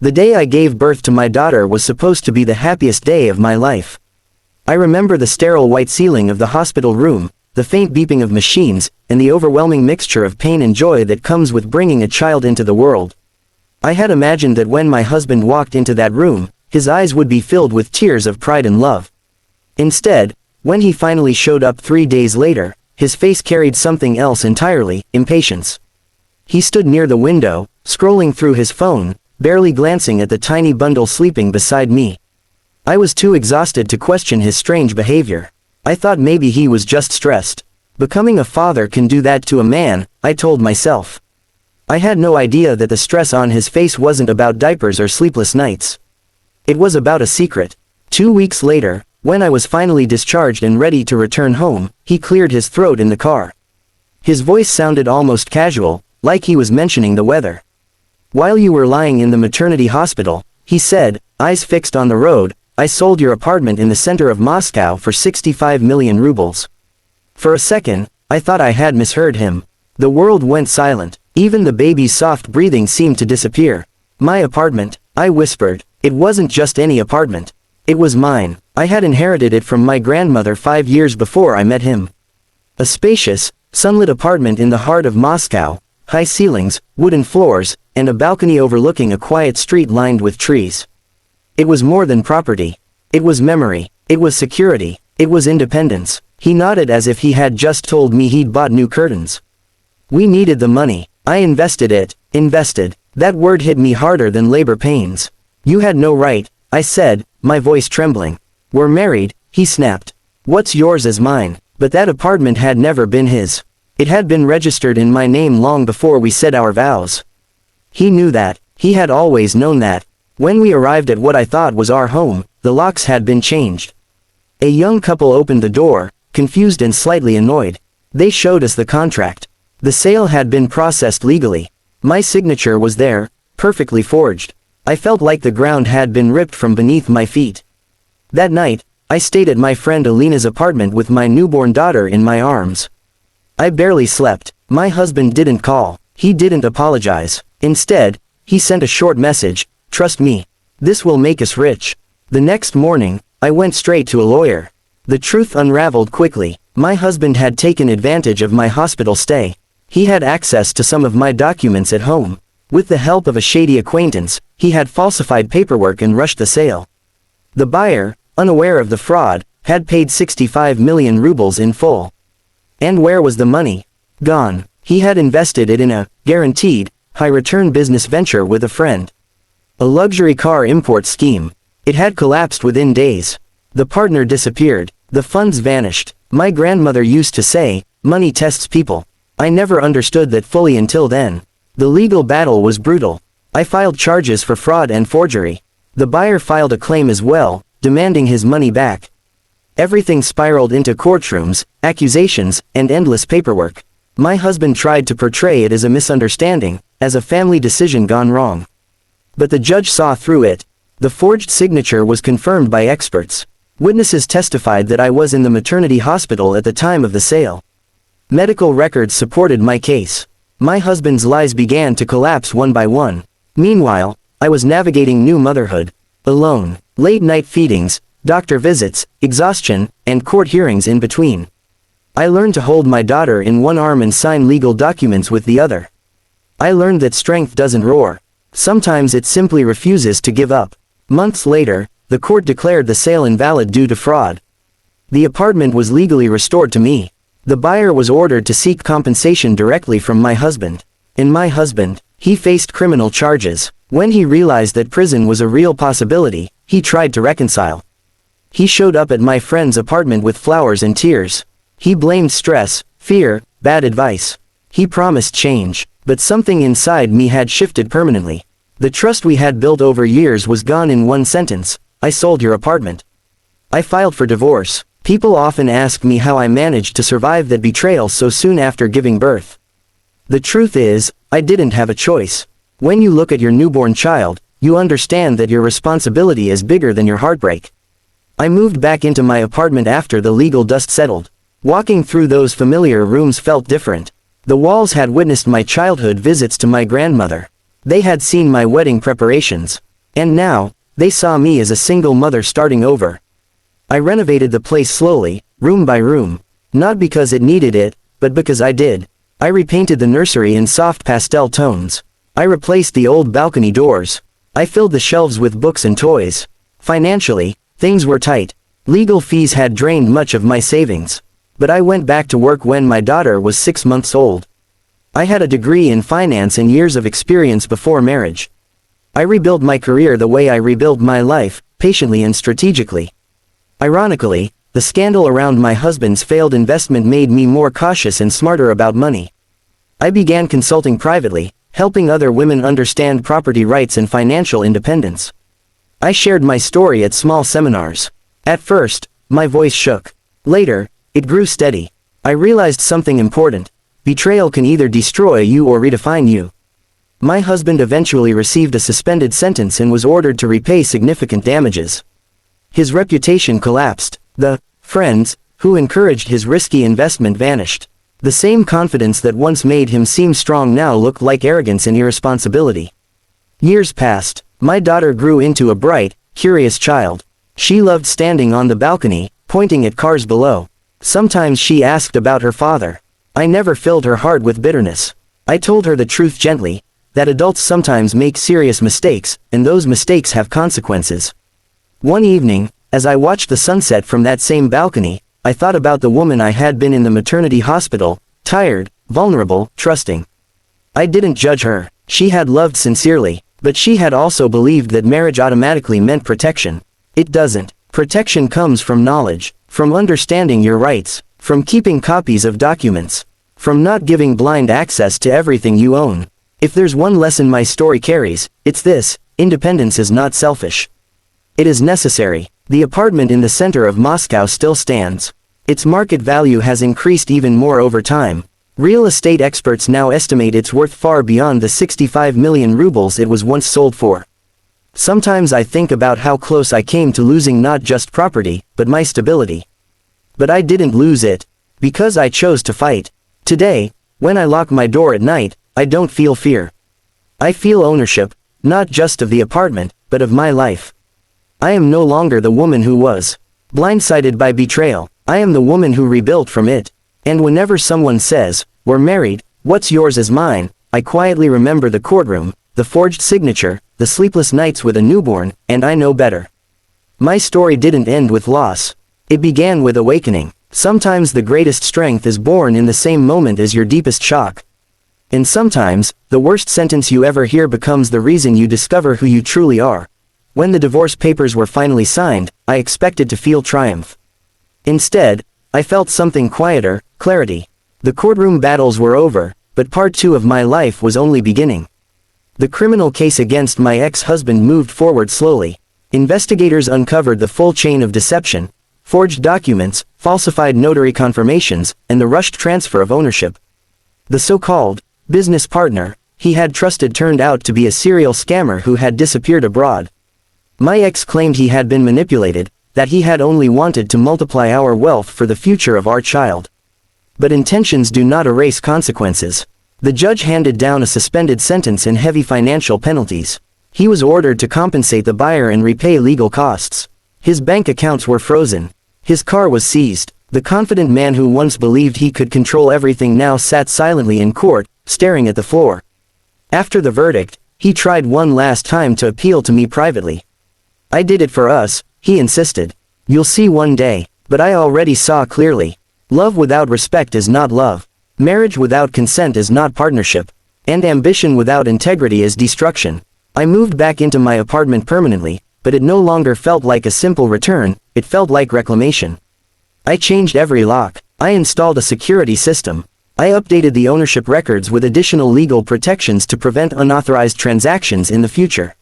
The day I gave birth to my daughter was supposed to be the happiest day of my life. I remember the sterile white ceiling of the hospital room, the faint beeping of machines, and the overwhelming mixture of pain and joy that comes with bringing a child into the world. I had imagined that when my husband walked into that room, his eyes would be filled with tears of pride and love. Instead, when he finally showed up 3 days later, his face carried something else entirely: impatience. He stood near the window, scrolling through his phone, barely glancing at the tiny bundle sleeping beside me. I was too exhausted to question his strange behavior. I thought maybe he was just stressed. Becoming a father can do that to a man, I told myself. I had no idea that the stress on his face wasn't about diapers or sleepless nights. It was about a secret. 2 weeks later, when I was finally discharged and ready to return home, he cleared his throat in the car. His voice sounded almost casual, like he was mentioning the weather. "While you were lying in the maternity hospital," he said, eyes fixed on the road, "I sold your apartment in the center of Moscow for 65 million rubles. For a second, I thought I had misheard him. The world went silent. Even the baby's soft breathing seemed to disappear. "My apartment," I whispered. "It wasn't just any apartment. It was mine. I had inherited it from my grandmother 5 years before I met him. A spacious, sunlit apartment in the heart of Moscow, high ceilings, wooden floors, and a balcony overlooking a quiet street lined with trees. It was more than property. It was memory. It was security. It was independence." He nodded as if he had just told me he'd bought new curtains. "We needed the money. I invested it." Invested. That word hit me harder than labor pains. "You had no right," I said, my voice trembling. "We're married," he snapped. "What's yours is mine." But that apartment had never been his. It had been registered in my name long before we said our vows. He knew that. He had always known that. When we arrived at what I thought was our home, the locks had been changed. A young couple opened the door, confused and slightly annoyed. They showed us the contract. The sale had been processed legally. My signature was there, perfectly forged. I felt like the ground had been ripped from beneath my feet. That night, I stayed at my friend Alina's apartment with my newborn daughter in my arms. I barely slept. My husband didn't call. He didn't apologize. Instead, he sent a short message: "Trust me. This will make us rich." The next morning, I went straight to a lawyer. The truth unraveled quickly. My husband had taken advantage of my hospital stay. He had access to some of my documents at home. With the help of a shady acquaintance, he had falsified paperwork and rushed the sale. The buyer, unaware of the fraud, had paid 65 million rubles in full. And where was the money? Gone. He had invested it in a guaranteed, high-return business venture with a friend. A luxury car import scheme. It had collapsed within days. The partner disappeared. The funds vanished. My grandmother used to say, "Money tests people." I never understood that fully until then. The legal battle was brutal. I filed charges for fraud and forgery. The buyer filed a claim as well, demanding his money back. Everything spiraled into courtrooms, accusations, and endless paperwork. My husband tried to portray it as a misunderstanding, as a family decision gone wrong. But the judge saw through it. The forged signature was confirmed by experts. Witnesses testified that I was in the maternity hospital at the time of the sale. Medical records supported my case. My husband's lies began to collapse one by one. Meanwhile, I was navigating new motherhood. Alone. Late-night feedings, doctor visits, exhaustion, and court hearings in between. I learned to hold my daughter in one arm and sign legal documents with the other. I learned that strength doesn't roar. Sometimes it simply refuses to give up. Months later, the court declared the sale invalid due to fraud. The apartment was legally restored to me. The buyer was ordered to seek compensation directly from my husband. And my husband, he faced criminal charges. When he realized that prison was a real possibility, he tried to reconcile. He showed up at my friend's apartment with flowers and tears. He blamed stress, fear, bad advice. He promised change, but something inside me had shifted permanently. The trust we had built over years was gone in one sentence: "I sold your apartment." I filed for divorce. People often ask me how I managed to survive that betrayal so soon after giving birth. The truth is, I didn't have a choice. When you look at your newborn child, you understand that your responsibility is bigger than your heartbreak. I moved back into my apartment after the legal dust settled. Walking through those familiar rooms felt different. The walls had witnessed my childhood visits to my grandmother. They had seen my wedding preparations. And now, they saw me as a single mother starting over. I renovated the place slowly, room by room. Not because it needed it, but because I did. I repainted the nursery in soft pastel tones. I replaced the old balcony doors. I filled the shelves with books and toys. Financially, things were tight. Legal fees had drained much of my savings. But I went back to work when my daughter was 6 months old. I had a degree in finance and years of experience before marriage. I rebuilt my career the way I rebuilt my life, patiently and strategically. Ironically, the scandal around my husband's failed investment made me more cautious and smarter about money. I began consulting privately, helping other women understand property rights and financial independence. I shared my story at small seminars. At first, my voice shook. Later, it grew steady. I realized something important. Betrayal can either destroy you or redefine you. My husband eventually received a suspended sentence and was ordered to repay significant damages. His reputation collapsed. The friends who encouraged his risky investment vanished. The same confidence that once made him seem strong now looked like arrogance and irresponsibility. Years passed. My daughter grew into a bright, curious child. She loved standing on the balcony, pointing at cars below. Sometimes she asked about her father. I never filled her heart with bitterness. I told her the truth gently, that adults sometimes make serious mistakes, and those mistakes have consequences. One evening, as I watched the sunset from that same balcony, I thought about the woman I had been in the maternity hospital, tired, vulnerable, trusting. I didn't judge her. She had loved sincerely, but she had also believed that marriage automatically meant protection. It doesn't. Protection comes from knowledge, from understanding your rights, from keeping copies of documents, from not giving blind access to everything you own. If there's one lesson my story carries, it's this: independence is not selfish. It is necessary. The apartment in the center of Moscow still stands. Its market value has increased even more over time. Real estate experts now estimate it's worth far beyond the 65 million rubles it was once sold for. Sometimes I think about how close I came to losing not just property, but my stability. But I didn't lose it, because I chose to fight. Today, when I lock my door at night, I don't feel fear. I feel ownership, not just of the apartment, but of my life. I am no longer the woman who was blindsided by betrayal. I am the woman who rebuilt from it. And whenever someone says, "We're married, what's yours is mine," I quietly remember the courtroom, the forged signature, the sleepless nights with a newborn, and I know better. My story didn't end with loss. It began with awakening. Sometimes the greatest strength is born in the same moment as your deepest shock. And sometimes, the worst sentence you ever hear becomes the reason you discover who you truly are. When the divorce papers were finally signed, I expected to feel triumph. Instead, I felt something quieter: clarity. The courtroom battles were over, but part 2 of my life was only beginning. The criminal case against my ex-husband moved forward slowly. Investigators uncovered the full chain of deception: forged documents, falsified notary confirmations, and the rushed transfer of ownership. The so-called business partner he had trusted turned out to be a serial scammer who had disappeared abroad. My ex claimed he had been manipulated, that he had only wanted to multiply our wealth for the future of our child. But intentions do not erase consequences. The judge handed down a suspended sentence and heavy financial penalties. He was ordered to compensate the buyer and repay legal costs. His bank accounts were frozen. His car was seized. The confident man who once believed he could control everything now sat silently in court, staring at the floor. After the verdict, he tried one last time to appeal to me privately. "I did it for us," he insisted. "You'll see one day." But I already saw clearly. Love without respect is not love. Marriage without consent is not partnership. And ambition without integrity is destruction. I moved back into my apartment permanently, but it no longer felt like a simple return, it felt like reclamation. I changed every lock. I installed a security system. I updated the ownership records with additional legal protections to prevent unauthorized transactions in the future.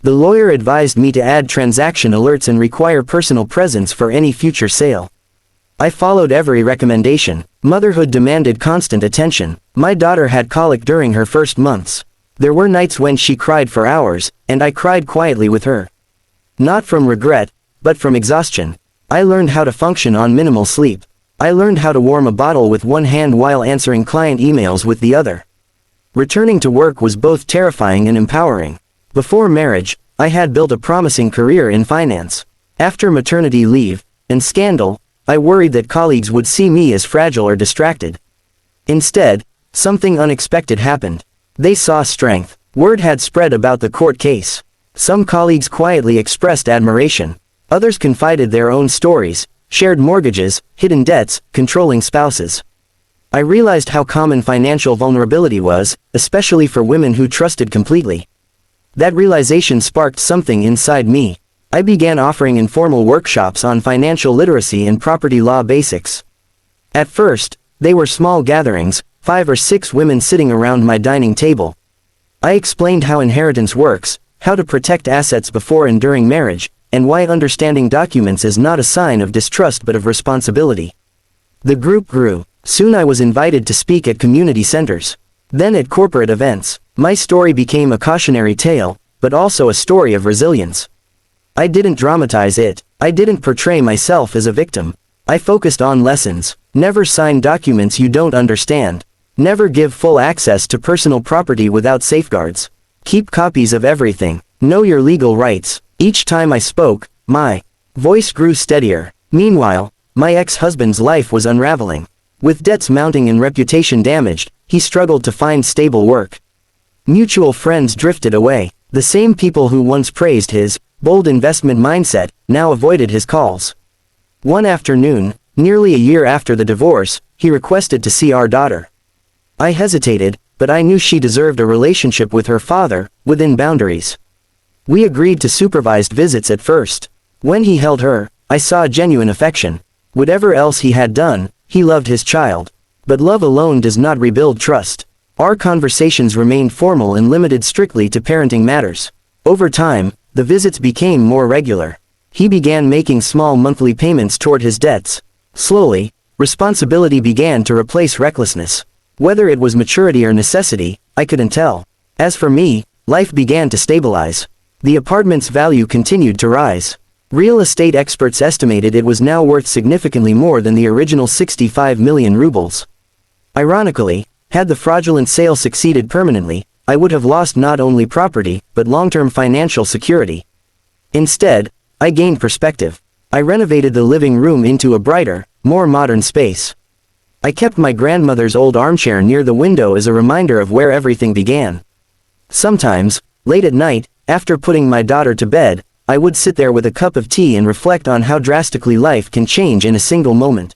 The lawyer advised me to add transaction alerts and require personal presence for any future sale. I followed every recommendation. Motherhood demanded constant attention. My daughter had colic during her first months. There were nights when she cried for hours, and I cried quietly with her. Not from regret, but from exhaustion. I learned how to function on minimal sleep. I learned how to warm a bottle with one hand while answering client emails with the other. Returning to work was both terrifying and empowering. Before marriage, I had built a promising career in finance. After maternity leave and scandal, I worried that colleagues would see me as fragile or distracted. Instead, something unexpected happened. They saw strength. Word had spread about the court case. Some colleagues quietly expressed admiration. Others confided their own stories, shared mortgages, hidden debts, controlling spouses. I realized how common financial vulnerability was, especially for women who trusted completely. That realization sparked something inside me. I began offering informal workshops on financial literacy and property law basics. At first, they were small gatherings, 5 or 6 women sitting around my dining table. I explained how inheritance works, how to protect assets before and during marriage, and why understanding documents is not a sign of distrust but of responsibility. The group grew. Soon I was invited to speak at community centers. Then at corporate events. My story became a cautionary tale, but also a story of resilience. I didn't dramatize it. I didn't portray myself as a victim. I focused on lessons. Never sign documents you don't understand. Never give full access to personal property without safeguards. Keep copies of everything. Know your legal rights. Each time I spoke, my voice grew steadier. Meanwhile, my ex-husband's life was unraveling. With debts mounting and reputation damaged, he struggled to find stable work. Mutual friends drifted away. The same people who once praised his bold investment mindset now avoided his calls. One afternoon, nearly a year after the divorce, he requested to see our daughter. I hesitated, but I knew she deserved a relationship with her father, within boundaries. We agreed to supervised visits at first. When he held her, I saw genuine affection. Whatever else he had done, he loved his child. But love alone does not rebuild trust. Our conversations remained formal and limited strictly to parenting matters. Over time, the visits became more regular. He began making small monthly payments toward his debts. Slowly, responsibility began to replace recklessness. Whether it was maturity or necessity, I couldn't tell. As for me, life began to stabilize. The apartment's value continued to rise. Real estate experts estimated it was now worth significantly more than the original 65 million rubles. Ironically, had the fraudulent sale succeeded permanently, I would have lost not only property, but long-term financial security. Instead, I gained perspective. I renovated the living room into a brighter, more modern space. I kept my grandmother's old armchair near the window as a reminder of where everything began. Sometimes, late at night, after putting my daughter to bed, I would sit there with a cup of tea and reflect on how drastically life can change in a single moment.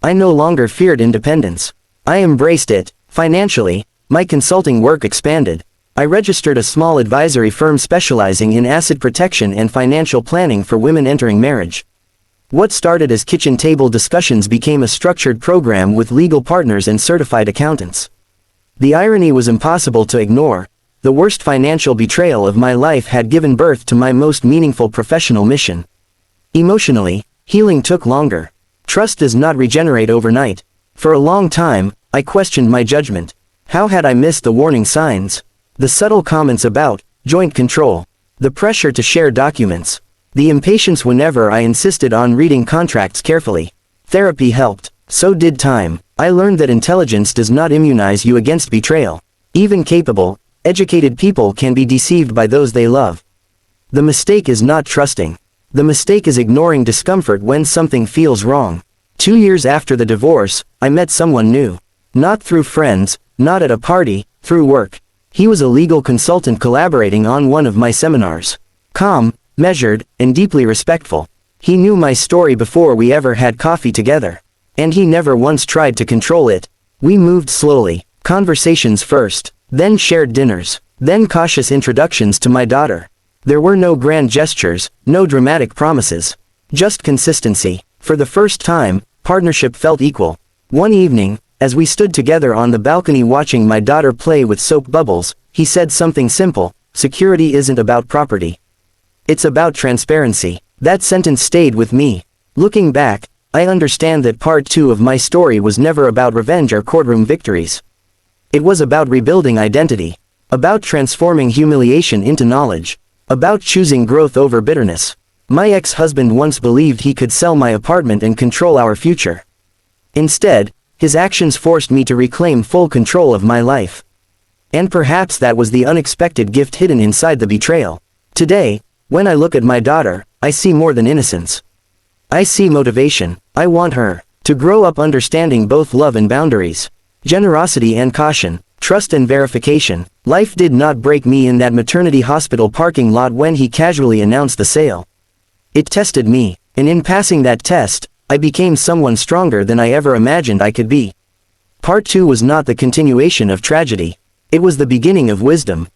I no longer feared independence. I embraced it. Financially, my consulting work expanded. I registered a small advisory firm specializing in asset protection and financial planning for women entering marriage. What started as kitchen table discussions became a structured program with legal partners and certified accountants. The irony was impossible to ignore. The worst financial betrayal of my life had given birth to my most meaningful professional mission. Emotionally, healing took longer. Trust does not regenerate overnight. For a long time, I questioned my judgment. How had I missed the warning signs? The subtle comments about joint control, the pressure to share documents, the impatience whenever I insisted on reading contracts carefully. Therapy helped. So did time. I learned that intelligence does not immunize you against betrayal. Even capable, educated people can be deceived by those they love. The mistake is not trusting. The mistake is ignoring discomfort when something feels wrong. 2 years after the divorce, I met someone new. Not through friends, not at a party, through work. He was a legal consultant collaborating on one of my seminars. Calm, measured, and deeply respectful. He knew my story before we ever had coffee together. And he never once tried to control it. We moved slowly. Conversations first. Then shared dinners. Then cautious introductions to my daughter. There were no grand gestures, no dramatic promises. Just consistency. For the first time, partnership felt equal. One evening, as we stood together on the balcony watching my daughter play with soap bubbles, he said something simple: security isn't about property. It's about transparency. That sentence stayed with me. Looking back, I understand that part 2 of my story was never about revenge or courtroom victories. It was about rebuilding identity. About transforming humiliation into knowledge. About choosing growth over bitterness. My ex-husband once believed he could sell my apartment and control our future. Instead, his actions forced me to reclaim full control of my life. And perhaps that was the unexpected gift hidden inside the betrayal. Today, when I look at my daughter, I see more than innocence. I see motivation. I want her to grow up understanding both love and boundaries, generosity and caution, trust and verification. Life did not break me in that maternity hospital parking lot when he casually announced the sale. It tested me, and in passing that test, I became someone stronger than I ever imagined I could be. Part 2 was not the continuation of tragedy. It was the beginning of wisdom.